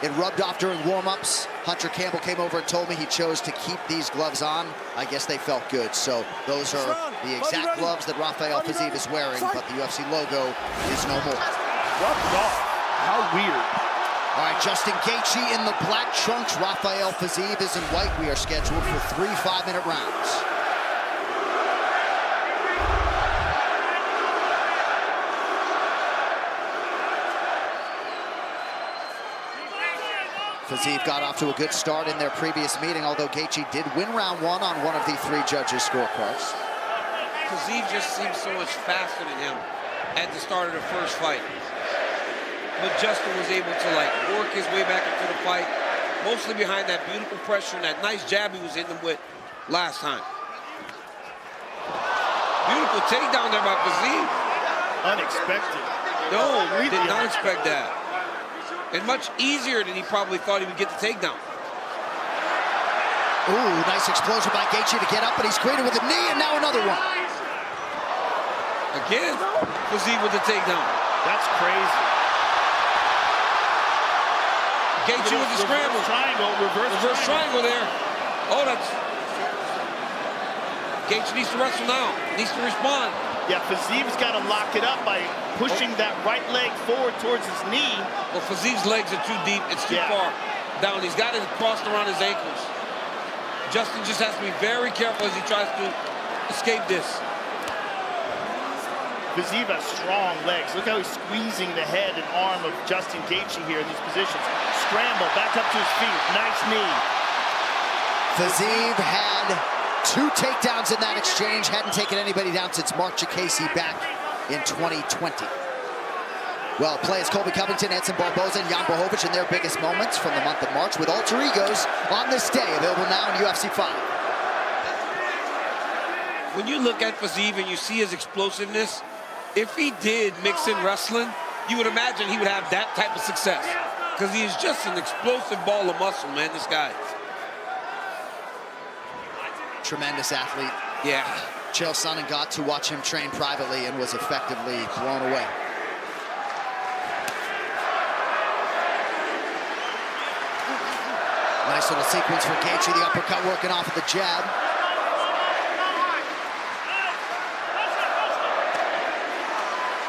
It rubbed off during warm-ups. Hunter Campbell came over and told me he chose to keep these gloves on. I guess they felt good. So those are the exact gloves that Rafael Fiziev is wearing, but the UFC logo is no more. Rubbed off. How weird. All right, Justin Gaethje in the black trunks. Rafael Fiziev is in white. We are scheduled for 3 5-minute rounds. Fiziev got off to a good start in their previous meeting, although Gaethje did win round 1 on one of the 3 judges' scorecards. Fiziev just seems so much faster than him at the start of the first fight. But Justin was able to work his way back into the fight, mostly behind that beautiful pressure and that nice jab he was in them with last time. Beautiful takedown there by Fiziev. Unexpected. No, we did not expect that. And much easier than he probably thought he would get the takedown. Ooh, nice explosion by Gaethje to get up, but he's greeted with a knee, and now another one. Again, Fiziev with the takedown. That's crazy. Gaethje with the scramble. Reverse triangle there. Oh, that's... Gaethje needs to wrestle now. Needs to respond. Yeah, Fiziev's got to lock it up by pushing that right leg forward towards his knee. Well, Fiziev's legs are too deep. It's too far down. He's got it crossed around his ankles. Justin just has to be very careful as he tries to escape this. Fiziev has strong legs. Look how he's squeezing the head and arm of Justin Gaethje here in these positions. Scramble, back up to his feet. Nice knee. Fiziev had 2 takedowns in that exchange. Hadn't taken anybody down since Mark Jacasey back in 2020. Well, players Colby Covington, Edson Barboza, and Jan Blachowicz in their biggest moments from the month of March with Alter Egos on this day, available now in UFC 5. When you look at Fiziev and you see his explosiveness, if he did mix in wrestling, you would imagine he would have that type of success. Because he is just an explosive ball of muscle, man, this guy. Tremendous athlete. Yeah. Chael Sonnen got to watch him train privately and was effectively blown away. Nice little sequence for Gaethje, the uppercut working off of the jab.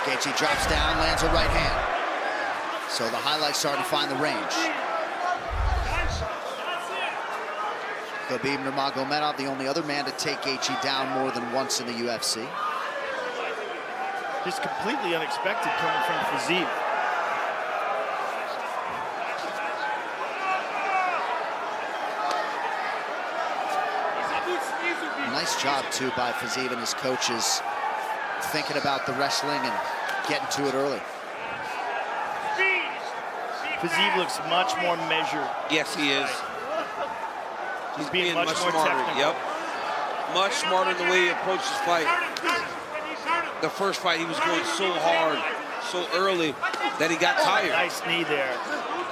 Gaethje drops down, lands a right hand. So the highlights starting to find the range. Khabib Nurmagomedov, the only other man to take Gaethje down more than once in the UFC. Just completely unexpected coming from Fiziev. Nice job, too, by Fiziev and his coaches, thinking about the wrestling and getting to it early. Fiziev looks much more measured. Yes, he is. He's being much more technical. Yep. Much smarter in the way he approaches the fight. The first fight, he was going so hard, so early, that he got tired. Nice knee there.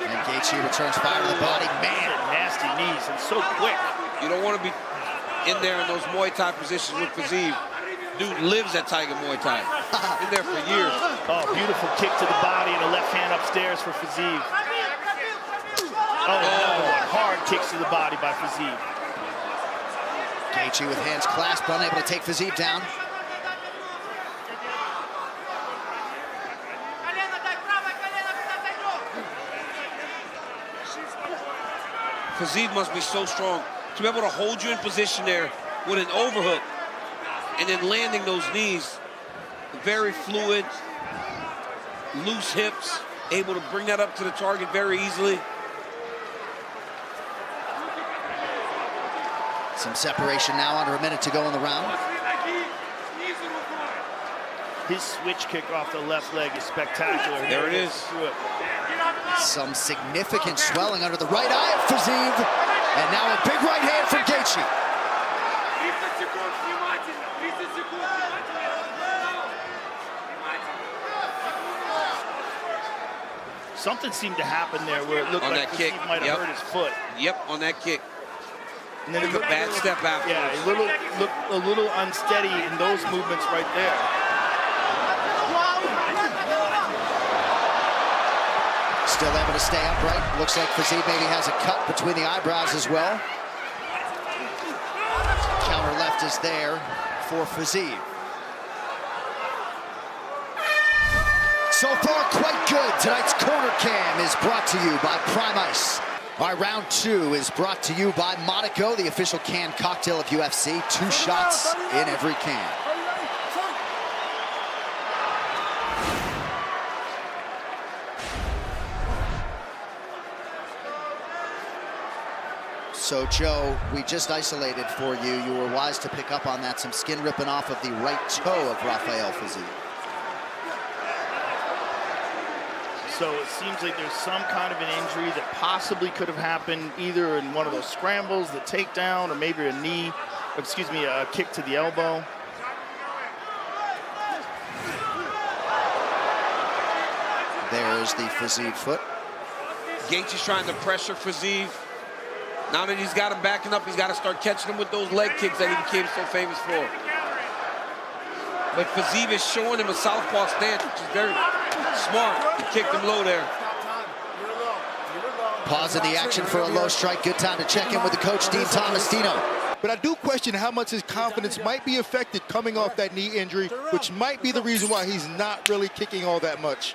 And Gaethje returns fire to the body. Man, nasty knees, and so quick. You don't want to be in there in those Muay Thai positions with Fiziev. Dude lives at Tiger Muay Thai. Been there for years. Oh, beautiful kick to the body and a left hand upstairs for Fiziev. Oh, another one. Hard kicks to the body by Fiziev. Gaethje with hands clasped, unable to take Fiziev down. Fiziev must be so strong to be able to hold you in position there with an overhook and then landing those knees. Very fluid, loose hips, able to bring that up to the target very easily. Some separation now, under a minute to go in the round. His switch kick off the left leg is spectacular. There it is. Some significant swelling under the right eye of Fiziev. And now a big right hand from Gaethje. Something seemed to happen there where it looked on like Fiziev might have hurt his foot. Yep, on that kick. And then took a bad step afterwards. Yeah, looked a little unsteady in those movements right there. Still able to to stay upright. Looks like Fiziev maybe has a cut between the eyebrows as well. Counter left is there for Fiziev. So far, quite good. Tonight's Corner Cam is brought to you by Prime Ice. Our round 2 is brought to you by Monaco, the official canned cocktail of UFC. 2 shots in every can. So, Joe, we just isolated for you. You were wise to pick up on that. Some skin ripping off of the right toe of Rafael Fiziev. So it seems like there's some kind of an injury that possibly could have happened either in one of those scrambles, the takedown, or maybe a knee, excuse me, a kick to the elbow. There's the Fiziev foot. Gaethje's trying to pressure Fiziev. Now that he's got him backing up, he's got to start catching him with those leg kicks that he became so famous for. But Fiziev is showing him a southpaw stance, which is very smart. He kicked him low there. Pausing the action for a low strike. Good time to check in with the coach, Dean Tomasino. But I do question how much his confidence might be affected coming off that knee injury, which might be the reason why he's not really kicking all that much.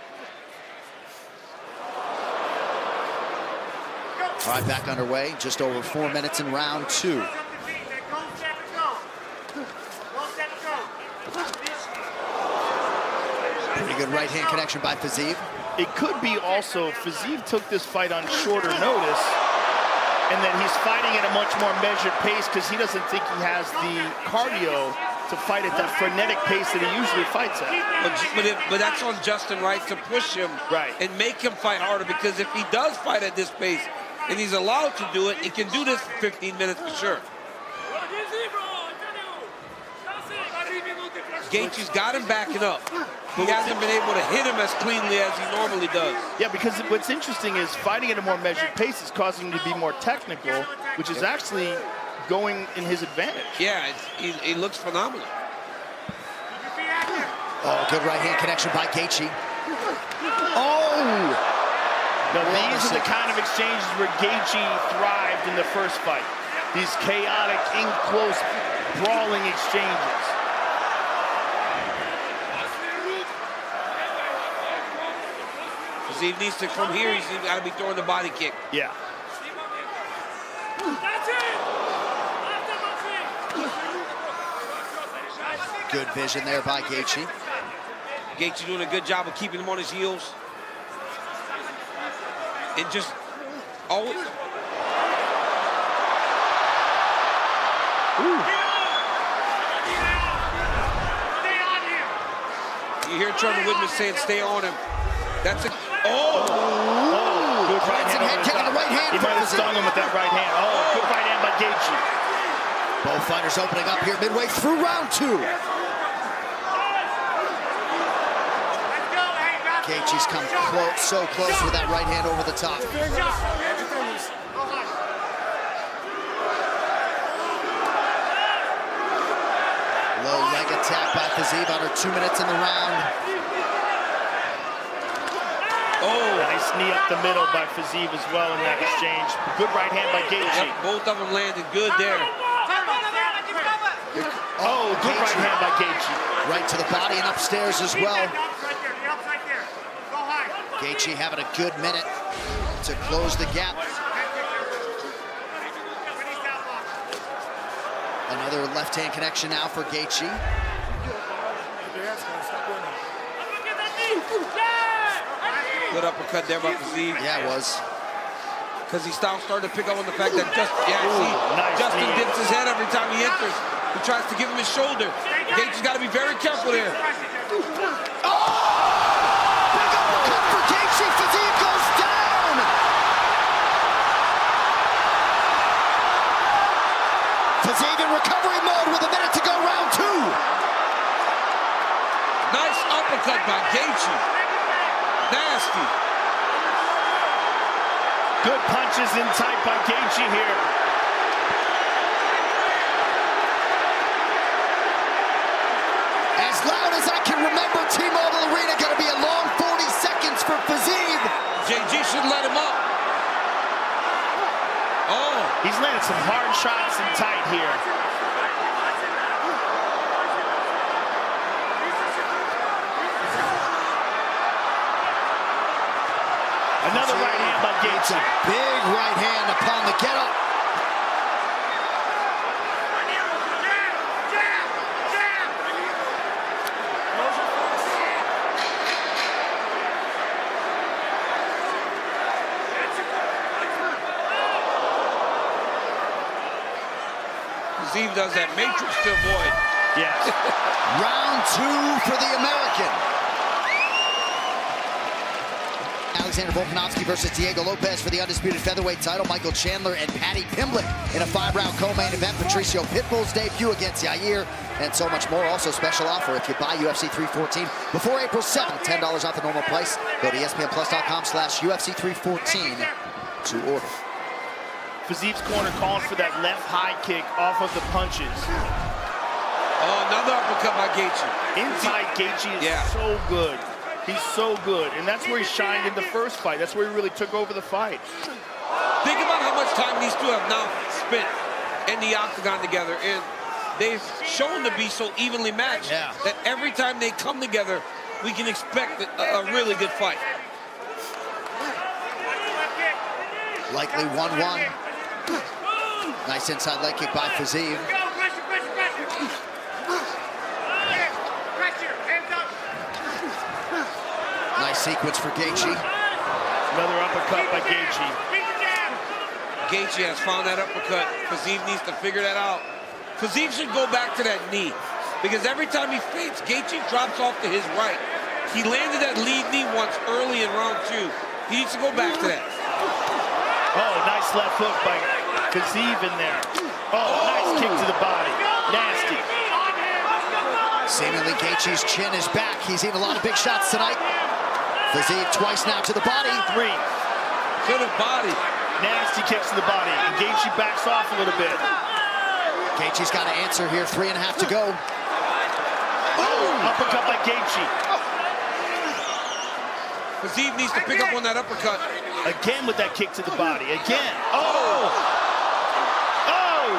All right, back underway. Just over 4 minutes in round 2. Pretty good right-hand connection by Fiziev. It could be also Fiziev took this fight on shorter notice, and then he's fighting at a much more measured pace because he doesn't think he has the cardio to fight at that frenetic pace that he usually fights at. But that's on Justin, right, to push him and make him fight harder, because if he does fight at this pace and he's allowed to do it, he can do this for 15 minutes for sure. Gaethje's got him backing up. He hasn't been able to hit him as cleanly as he normally does. Yeah, because what's interesting is fighting at a more measured pace is causing him to be more technical, which is actually going in his advantage. Yeah, he looks phenomenal. Oh, good right-hand connection by Gaethje. Oh! Now, these are the kind of exchanges where Gaethje thrived in the first fight. These chaotic, in-close, brawling exchanges. Fiziev needs to, from here, he's got to be throwing the body kick. Yeah. Good vision there by Gaethje. Gaethje doing a good job of keeping him on his heels. And just always... You hear Trevor Whitman saying, stay on him. That's a... Oh! Good right hand. Taking the right hand. He might have stung him with that right hand. Oh, good right hand by Gaethje. Both fighters opening up here midway through round 2. Gaethje's come close, so close with that right hand over the top. Low leg attack by Fiziev under 2 minutes in the round. Oh, nice knee up the middle by Fiziev as well in that exchange. Good right hand by Gaethje. Yep, both of them landed good there. Oh, good right hand by Gaethje. Right to the body and upstairs as well. Gaethje having a good minute to close the gap. Another left-hand connection now for Gaethje. Good uppercut there by Fiziev. Yeah, it was. Because he started to pick up on the fact that Nice Justin knee. dips his head every time he enters. He tries to give him his shoulder. Gaethje's got to be very careful there. Fiziev goes down! Fiziev in recovery mode with a minute to go, round 2. Nice uppercut by Gaethje. Nasty. Good punches in tight by Gaethje here. As loud as I can remember, T-Mobile Arena, going to be a long 40 seconds for Fiziev. JG should let him up. Oh. He's landed some hard shots and tight here. Another right hand by Gaethje. Big right hand upon the get up. Fiziev does that matrix to avoid. Yes. Round 2 for the American. Alexander Volkanovski versus Diego Lopez for the undisputed featherweight title. Michael Chandler and Paddy Pimblett in a 5-round co-main event. Patricio Pitbull's debut against Yair, and so much more. Also special offer if you buy UFC 314 before April 7th. $10 off the normal price. Go to ESPNplus.com/UFC 314 to order. Fiziev's corner calling for that left high kick off of the punches. Oh, another uppercut by Gaethje. Inside, Gaethje is so good. He's so good, and that's where he shined in the first fight. That's where he really took over the fight. Think about how much time these two have now spent in the octagon together, and they've shown to be so evenly matched that every time they come together, we can expect a really good fight. Likely 1-1. Nice inside leg kick by Fiziev. Nice sequence for Gaethje. Another uppercut by Gaethje. Gaethje has found that uppercut. Fiziev needs to figure that out. Fiziev should go back to that knee, because every time he feints, Gaethje drops off to his right. He landed that lead knee once early in round 2. He needs to go back to that. Oh, nice left hook by Fiziev in there. Oh, nice kick to the body. Nasty. Seemingly Gaethje's chin is back. He's eaten a lot of big shots tonight. Fiziev twice now to the body. 3. To the body. Nasty kicks to the body. And Gaethje backs off a little bit. Gaethje's got to answer here. 3.5 to go. Oh, uppercut by Gaethje. Fiziev needs to pick up on that uppercut. Again with that kick to the body. Again. Oh! Oh!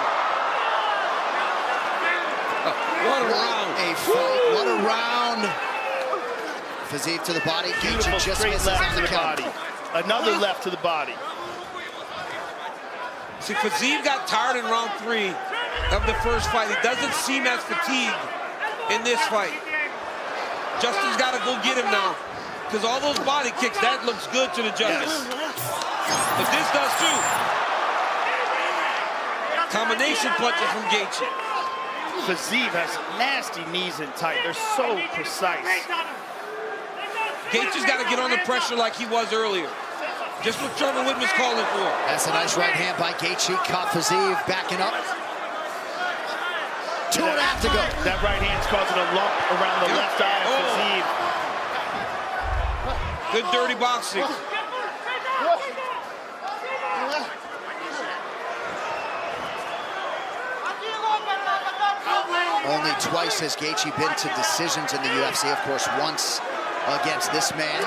What a round. A fight. What a round. Fiziev to the body. Gaethje just misses on the count. Another left to the body. See, Fiziev got tired in round 3 of the first fight. He doesn't seem as fatigued in this fight. Justin's got to go get him now, because all those body kicks, that looks good to the judges. But this does too. Combination punches from Gaethje. Fiziev has nasty knees in tight. They're so precise. Gaethje's got to get under pressure like he was earlier. Just what Trevor Whitman's calling for. That's a nice right hand by Gaethje. Caught Fiziev backing up. 2.5 to go. That right hand's causing a lump around the left eye of Fiziev. Good dirty boxing. Only twice has Gaethje been to decisions in the UFC. Of course, once against this man.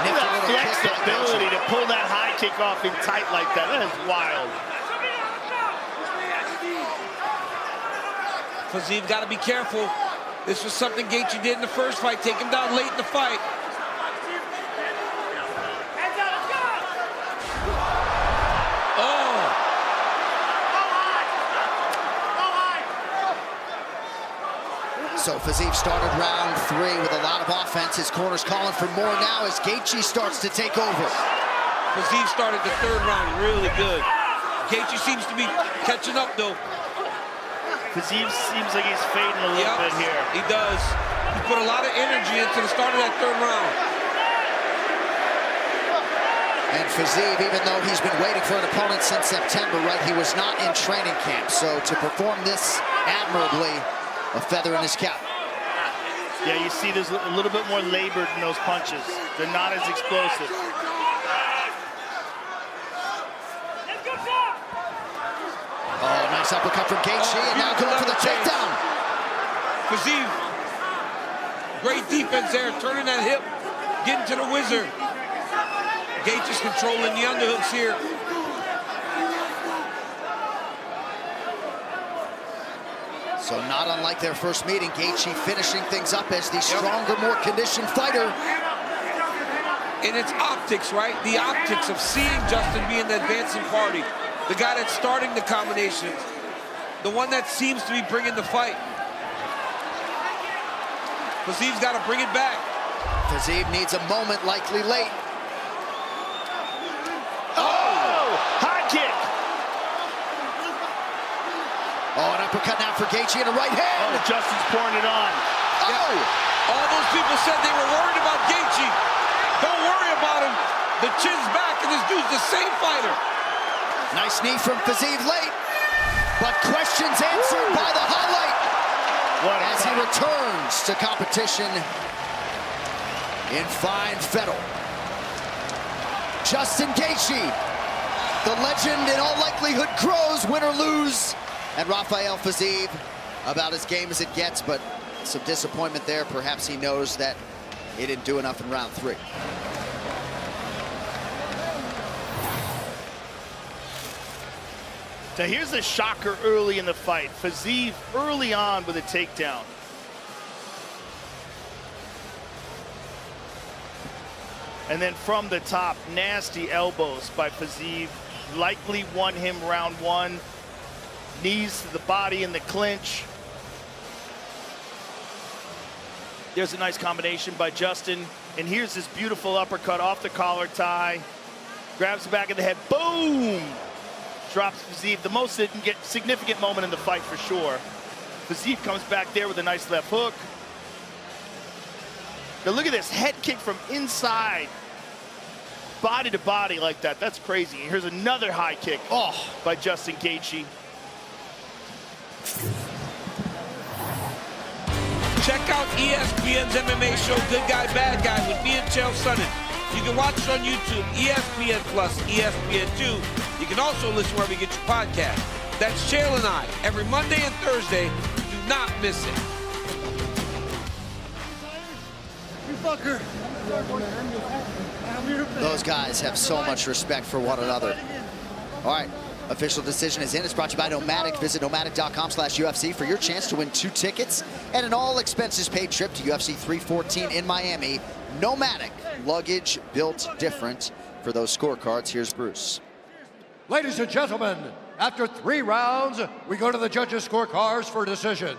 That flexibility to pull that high kick off in tight like that. That is wild. Fiziev got to be careful. This was something Gaethje did in the first fight. Take him down late in the fight. So Fiziev started round 3 with a lot of offense. His corner's calling for more now as Gaethje starts to take over. Fiziev started the 3rd round really good. Gaethje seems to be catching up though. Fiziev seems like he's fading a little bit here. He does. He put a lot of energy into the start of that 3rd round. And Fiziev, even though he's been waiting for an opponent since September, right, he was not in training camp. So to perform this admirably, a feather in his cap. Yeah, you see there's a little bit more labored in those punches. They're not as explosive. Oh, nice uppercut from Gaethje, and now going for the takedown. Fiziev, great defense there, turning that hip. getting to the whizzer. Gaethje is controlling the underhooks here. So not unlike their first meeting, Gaethje finishing things up as the stronger, more conditioned fighter. And it's optics, right? The optics of seeing Justin being the advancing party. The guy that's starting the combinations. The one that seems to be bringing the fight. Fiziev's got to bring it back. Fiziev needs a moment, likely late. Oh! High kick! Oh, an uppercut now for Gaethje and a right hand. Oh, Justin's pouring it on. Oh! All those people said they were worried about Gaethje. Don't worry about him. The chin's back, and this dude's the same fighter. Nice knee from Fiziev late, but questions answered by the highlight as he returns to competition in fine fettle. Justin Gaethje, the legend in all likelihood grows, win or lose, and Rafael Fiziev about as game as it gets, but some disappointment there. Perhaps he knows that he didn't do enough in round 3. Now here's the shocker early in the fight. Fiziev early on with a takedown. And then from the top, nasty elbows by Fiziev. Likely won him round 1. Knees to the body in the clinch. There's a nice combination by Justin. And here's this beautiful uppercut off the collar tie. Grabs the back of the head, boom! Drops Fiziev, the most significant moment in the fight for sure. Fiziev comes back there with a nice left hook. Now look at this, head kick from inside. Body to body like that, that's crazy. And here's another high kick by Justin Gaethje. Check out ESPN's MMA show, Good Guy, Bad Guy, with me and Chael Sonnen. You can watch it on YouTube, ESPN Plus, ESPN2. You can also listen wherever you get your podcast. That's Chael and I, every Monday and Thursday. Do not miss it. You fucker. Those guys have so much respect for one another. All right, official decision is in. It's brought to you by Nomadic. Visit nomadic.com/UFC for your chance to win 2 tickets and an all-expenses-paid trip to UFC 314 in Miami. Nomadic, luggage built different. For those scorecards, here's Bruce. Ladies and gentlemen, after 3 rounds, we go to the judges' scorecards for decision.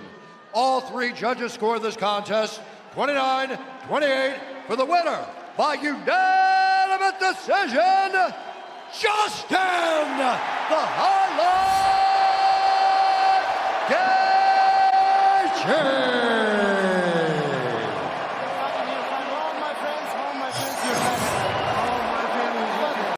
All 3 judges scored this contest 29-28 for the winner by unanimous decision, Justin the Highlight Gaethje.